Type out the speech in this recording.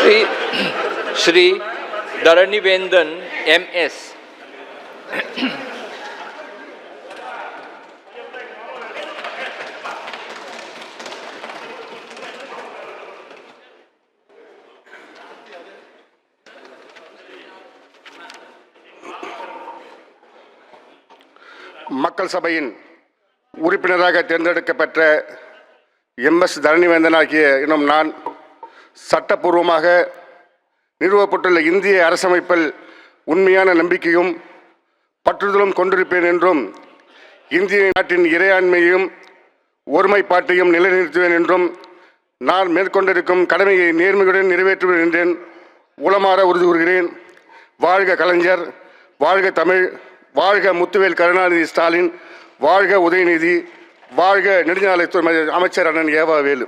Shri Dharanivendan MS. மக்கள் சபையின் உறுப்பினராக தேர்ந்தெடுக்கப்பட்ட MS தரணிவேந்தன் ஆகிய இன்னும் நான் சட்டப்பூர்வமாக நிறுவப்பட்டுள்ள இந்திய அரசமைப்பில் உண்மையான நம்பிக்கையும் பற்றுதலும் கொண்டிருப்பேன் என்றும் இந்திய நாட்டின் இறையாண்மையையும் ஒருமைப்பாட்டையும் நிலைநிறுத்துவேன் என்றும் நான் மேற்கொண்டிருக்கும் கடமையை நேர்மையுடன் நிறைவேற்றுவேன் என்றேன் உளமாற உறுதி கூறுகிறேன். வாழ்க கலைஞர், வாழ்க தமிழ், வாழ்க முத்துவேல் கருணாநிதி ஸ்டாலின், வாழ்க உதயநிதி, வாழ்க நெடுஞ்சாலைத்துறை அமைச்சர் அண்ணன் ஏவா வேலு.